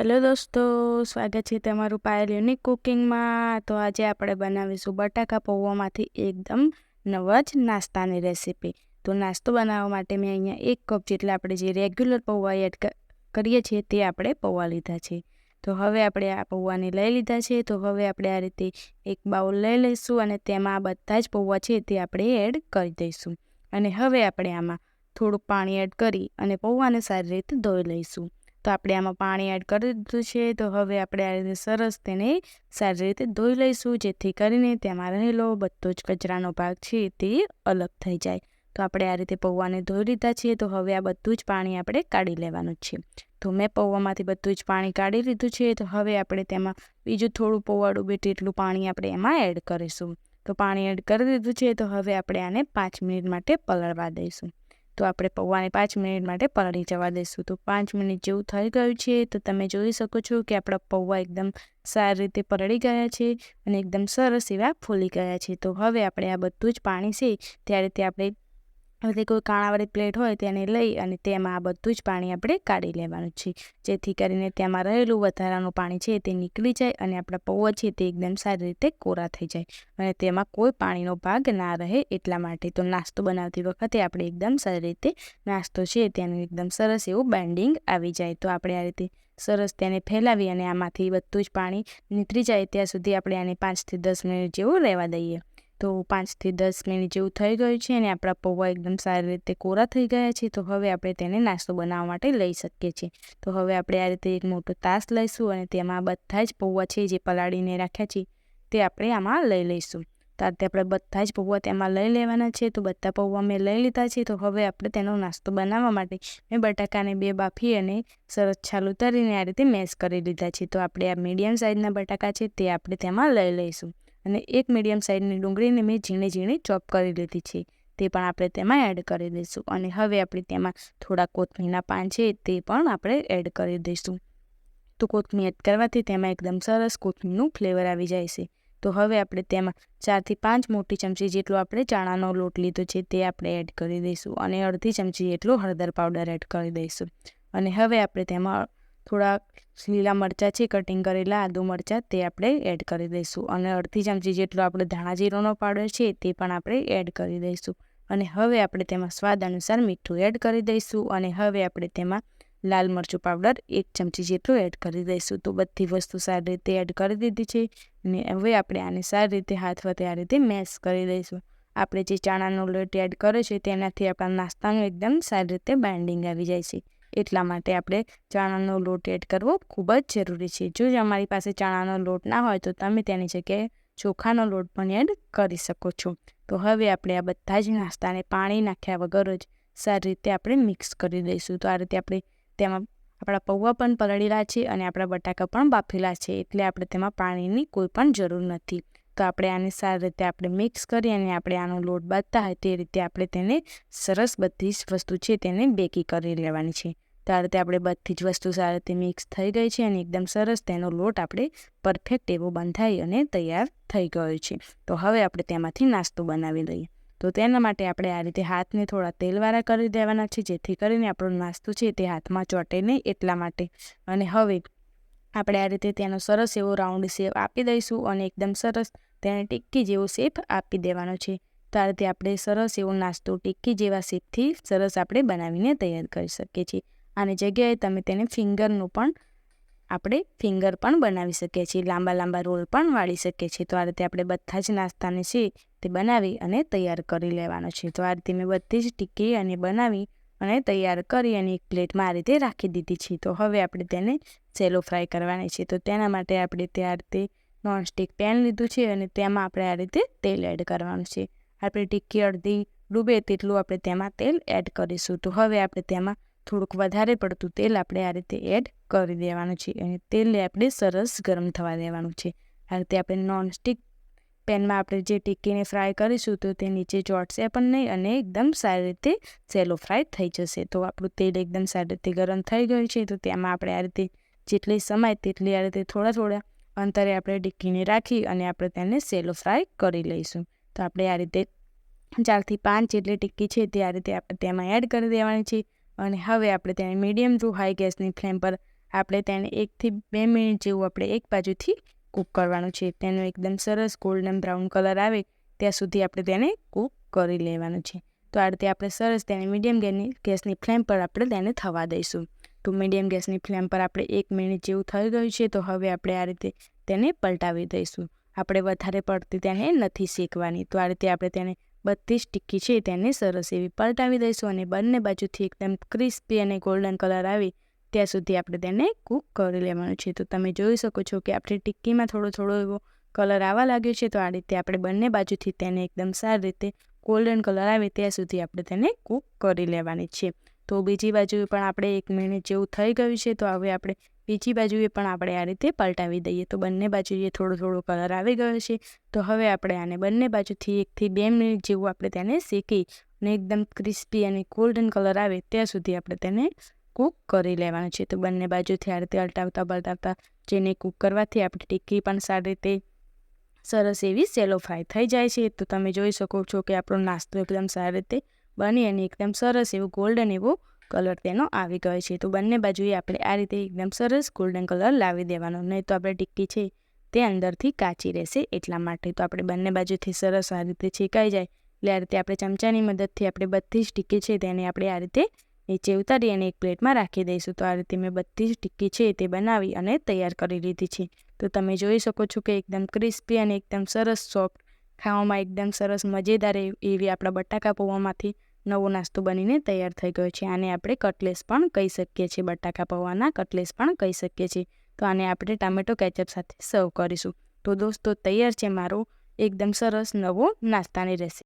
Hello દોસ્તો, સ્વાગત છે તમારું પાયલ યુનિક કુકિંગમાં। તો આજે આપણે બનાવીશું બટાકા પૌવામાંથી એકદમ નવા જ નાસ્તાની રેસીપી। તો નાસ્તો બનાવવા માટે મેં અહીંયા 1 કપ જેટલા આપણે જે રેગ્યુલર પૌવા એડ કરીએ છીએ તે આપણે પૌવા લીધા છે। તો હવે આપણે આ પૌવાને લઈ લીધા છે। તો હવે આપણે આ રીતે એક બાઉલ લઈ લઈશું અને તેમાં બધા જ પૌવા છે તે આપણે એડ કરી દઈશું। અને હવે આપણે આમાં થોડુંક પાણી એડ કરી અને પૌવાને સારી રીતે ધોઈ લઈશું। તો આપણે આમાં પાણી એડ કરી દીધું છે। તો હવે આપણે આ રીતે સરસ તેને સારી રીતે ધોઈ લઈશું, જેથી કરીને તેમાં રહેલો બધો જ કચરાનો ભાગ છે તે અલગ થઈ જાય। તો આપણે આ રીતે પૌવાને ધોઈ લીધા છે। તો હવે આ બધું જ પાણી આપણે કાઢી લેવાનું છે। તો મેં પૌવામાંથી બધું જ પાણી કાઢી લીધું છે। તો હવે આપણે તેમાં બીજું થોડું પૌવા ડૂબે તેટલું પાણી આપણે એમાં એડ કરીશું। તો પાણી એડ કરી દીધું છે। તો હવે આપણે આને 5 મિનિટ માટે પલળવા દઈશું। તો આપણે પૌવાને 5 મિનિટ માટે પલળી જવા દઈશું। તો 5 મિનિટ જેવું થઈ ગયું છે। તો તમે જોઈ શકો છો કે આપણા પૌવા એકદમ સારી રીતે પલળી ગયા છે અને એકદમ સરસ એવા ફૂલી ગયા છે। તો હવે આપણે આ બધું જ પાણી છે ત્યારે તે આપણે કોઈ કાણાવાળી પ્લેટ હોય તેને લઈ અને તેમાં આ બધું જ પાણી આપણે કાઢી લેવાનું છે, જેથી કરીને તેમાં રહેલું વધારાનું પાણી છે તે નીકળી જાય અને આપણા પૌવા છે તે એકદમ સારી રીતે કોરા થઈ જાય અને તેમાં કોઈ પાણીનો ભાગ ના રહે એટલા માટે। તો નાસ્તો બનાવતી વખતે આપણે એકદમ સારી રીતે નાસ્તો છે તેનું એકદમ સરસ એવું બાઇન્ડિંગ આવી જાય। તો આપણે આ રીતે સરસ તેને ફેલાવી અને આમાંથી બધું જ પાણી નીતરી જાય ત્યાં સુધી આપણે આને 5 થી 10 મિનિટ જેવું રહેવા દઈએ। તો 5 થી 10 મિનિટ જેવું થઈ ગયું છે અને આપણા પૌવા એકદમ સારી રીતે કોરા થઈ ગયા છે। તો હવે આપણે તેને નાસ્તો બનાવવા માટે લઈ શકીએ છીએ। તો હવે આપણે આ રીતે એક મોટો તાસ લઈશું અને તેમાં બધા જ પૌવા છે જે પલાળીને રાખ્યા છે તે આપણે આમાં લઈ લઈશું। તો આ રીતે આપણે બધા જ પૌવા તેમાં લઈ લેવાના છે। તો બધા પૌવા મેં લઈ લીધા છે। તો હવે આપણે તેનો નાસ્તો બનાવવા માટે મેં બટાકાને 2 બાફી અને સરસ છાલ ઉતારીને આ રીતે મેશ કરી લીધા છે। તો આપણે આ મીડિયમ સાઇઝના બટાકા છે તે આપણે તેમાં લઈ લઈશું અને એક મીડિયમ સાઇઝની ડુંગળીને મેં ઝીણી ઝીણી ચોપ કરી લીધી છે તે પણ આપણે તેમાં એડ કરી દઈશું। અને હવે આપણે તેમાં થોડા કોથમીરના પાન છે તે પણ આપણે એડ કરી દઈશું। તો કોથમીર એડ કરવાથી તેમાં એકદમ સરસ કોથમીરનું ફ્લેવર આવી જાય છે। તો હવે આપણે તેમાં 4 થી 5 મોટી ચમચી જેટલો આપણે ચણાનો લોટ લીધો છે તે આપણે એડ કરી દઈશું અને અડધી ચમચી જેટલો હળદર પાવડર એડ કરી દઈશું। અને હવે આપણે તેમાં થોડા લીલા મરચાં છે કટિંગ કરેલા આદુ મરચાં તે આપણે એડ કરી દઈશું અને અડધી ચમચી જેટલો આપણે ધાણા જીરુંનો પાવડર છે તે પણ આપણે એડ કરી દઈશું। અને હવે આપણે તેમાં સ્વાદ અનુસાર મીઠું એડ કરી દઈશું અને હવે આપણે તેમાં લાલ મરચું પાવડર 1 ચમચી જેટલું એડ કરી દઈશું। તો બધી વસ્તુ સારી રીતે એડ કરી દીધી છે અને હવે આપણે આને સારી રીતે હાથ વડે આ રીતે મેશ કરી દઈશું। આપણે જે ચણાનો લોટ એડ કર્યો છે તેનાથી આપણા નાસ્તાનું એકદમ સારી રીતે બાઇન્ડિંગ આવી જાય છે, એટલા માટે આપણે ચણાનો લોટ એડ કરવો ખૂબ જ જરૂરી છે। જો અમારી પાસે ચણાનો લોટ ના હોય તો તમે તેની જગ્યાએ ચોખાનો લોટ પણ એડ કરી શકો છો। તો હવે આપણે આ બધા જ નાસ્તાને પાણી નાખ્યા વગર જ સારી રીતે આપણે મિક્સ કરી દઈશું। તો આ રીતે આપણે તેમાં આપણા પૌવા પણ પલળેલા છે અને આપણા બટાકા પણ બાફેલા છે, એટલે આપણે તેમાં પાણીની કોઈ પણ જરૂર નથી। તો આપણે આને સારી રીતે આપણે મિક્સ કરી અને આપણે આનો લોટ બાંધતા હોય તે રીતે આપણે તેને સરસ બધી જ વસ્તુ છે તેને બેકી કરી લેવાની છે। તો આ રીતે આપણે બધી જ વસ્તુ સારી રીતે મિક્સ થઈ ગઈ છે અને એકદમ સરસ તેનો લોટ આપણે પરફેક્ટ એવો બંધાઈ અને તૈયાર થઈ ગયો છે। તો હવે આપણે તેમાંથી નાસ્તો બનાવી લઈએ। તો તેના માટે આપણે આ રીતે હાથને થોડા તેલવાળા કરી દેવાના છે, જેથી કરીને આપણો નાસ્તો છે તે હાથમાં ચોંટે નહીં એટલા માટે। અને હવે આપણે આ રીતે તેનો સરસ એવો રાઉન્ડ શેપ આપી દઈશું અને એકદમ સરસ તેને ટિક્કી જેવો શેપ આપી દેવાનો છે। તો આ રીતે આપણે સરસ એવો નાસ્તો ટિક્કી જેવા શેપથી સરસ આપણે બનાવીને તૈયાર કરી શકીએ છીએ। આની જગ્યાએ તમે તેને ફિંગર પણ બનાવી શકીએ છીએ, લાંબા લાંબા રોલ પણ વાળી શકીએ છીએ। તો આ રીતે આપણે બધા જ નાસ્તાને છે તે બનાવી અને તૈયાર કરી લેવાનો છે। તો આ રીતે મેં બધી જ ટિક્કી અને બનાવી અને તૈયાર કરી અને એક પ્લેટમાં આ રીતે રાખી દીધી છે। તો હવે આપણે તેને સેલો ફ્રાય કરવાની છે। તો તેના માટે આપણે તે આ રીતે નોનસ્ટિક પેન લીધું છે અને તેમાં આપણે આ રીતે તેલ એડ કરવાનું છે। આપણે ટિક્કી અડધી ડૂબે તેટલું આપણે તેમાં તેલ એડ કરીશું। તો હવે આપણે તેમાં થોડુંક વધારે પડતું તેલ આપણે આ રીતે એડ કરી દેવાનું છે અને તેલને આપણે સરસ ગરમ થવા દેવાનું છે। આ રીતે આપણે નોનસ્ટિક પેનમાં આપણે જે ટિક્કીને ફ્રાય કરીશું તો તે નીચે ચોંટશે પણ નહીં અને એકદમ સારી રીતે સેલો ફ્રાય થઈ જશે। તો આપણું તેલ એકદમ સારી રીતે ગરમ થઈ ગયું છે। તો તેમાં આપણે આ રીતે જેટલી સમાય તેટલી આ રીતે થોડા અંતરે આપણે ટિક્કીને રાખી અને આપણે તેને સેલો ફ્રાય કરી લઈશું। તો આપણે આ રીતે 4 થી 5 જેટલી ટિક્કી છે તે આ રીતે આપણે તેમાં એડ કરી દેવાની છે અને હવે આપણે તેને મીડિયમ ટુ હાઈ ગેસની ફ્લેમ પર આપણે તેને 1 થી 2 મિનિટ જેવું આપણે એક બાજુથી કૂક કરવાનું છે. તેનો એકદમ સરસ ગોલ્ડન બ્રાઉન કલર આવે ત્યાં સુધી આપણે તેને કૂક કરી લેવાનું છે. તો આ રીતે આપણે સરસ તેને મીડિયમ ગેસની ફ્લેમ પર આપણે તેને થવા દઈશું. તો મીડિયમ ગેસની ફ્લેમ પર આપણે 1 મિનિટ જેવું થઈ ગયું છે. તો હવે આપણે આ રીતે તેને પલટાવી દઈશું. આપણે વધારે પડતી તેને નથી શેકવાની. તો આ રીતે આપણે તેને બધી જ ટિક્કી છે તેને સરસ એવી પલટાવી દઈશું અને બંને બાજુથી એકદમ ક્રિસ્પી અને ગોલ્ડન કલર આવે ત્યાં સુધી આપણે તેને કૂક કરી લેવાનું છે. તો તમે જોઈ શકો છો કે આપણી ટિક્કીમાં થોડો એવો કલર આવવા લાગ્યો છે. તો આ રીતે આપણે બંને બાજુથી તેને એકદમ સારી રીતે ગોલ્ડન કલર આવે ત્યાં સુધી આપણે તેને કૂક કરી લેવાની છે. તો બીજી બાજુએ પણ આપણે 1 મિનિટ જેવું થઈ ગયું છે. તો હવે આપણે બીજી બાજુએ પણ આપણે આ રીતે પલટાવી દઈએ. તો બંને બાજુએ થોડો કલર આવી ગયો છે. તો હવે આપણે આને બંને બાજુથી 1 થી 2 મિનિટ જેવું આપણે તેને શેકી અને એકદમ ક્રિસ્પી અને ગોલ્ડન કલર આવે ત્યાં સુધી આપણે તેને કૂક કરી લેવાનું છે. તો બંને બાજુથી આ રીતે પલટાવતા જેને કૂક કરવાથી આપણી ટિક્કી પણ સારી રીતે સરસ એવી સેલો ફ્રાય થઈ જાય છે. તો તમે જોઈ શકો છો કે આપણો નાસ્તો એકદમ સારી રીતે બની અને એકદમ સરસ એવું ગોલ્ડન એવો કલર તેનો આવી ગયો છે. તો બંને બાજુએ આપણે આ રીતે એકદમ સરસ ગોલ્ડન કલર લાવી દેવાનો, નહીં તો આપણે ટિક્કી છે તે અંદરથી કાચી રહેશે એટલા માટે. તો આપણે બંને બાજુથી સરસ આ રીતે શેકાઈ જાય એટલે આ રીતે આપણે ચમચાની મદદથી આપણે બધી જ ટિક્કી છે તેને આપણે આ રીતે નીચે ઉતારી અને એક પ્લેટમાં રાખી દઈશું. તો આ રીતે મેં બધી જ ટિક્કી છે તે બનાવી અને તૈયાર કરી લીધી છે. તો તમે જોઈ શકો છો કે એકદમ ક્રિસ્પી અને એકદમ સરસ સોફ્ટ, ખાવામાં એકદમ સરસ મજેદાર એવી આપણા બટાકા પૌવામાંથી નવો નાસ્તો બનીને તૈયાર થઈ ગયો છે. આને આપણે કટલેસ પણ કહી શકીએ છીએ, બટાકા પૌવાના કટલેસ પણ કહી શકીએ છીએ. તો આને આપણે ટામેટો કેચઅપ સાથે સર્વ કરીશું. તો દોસ્તો તૈયાર છે મારો એકદમ સરસ નવો નાસ્તાની રેસીપી.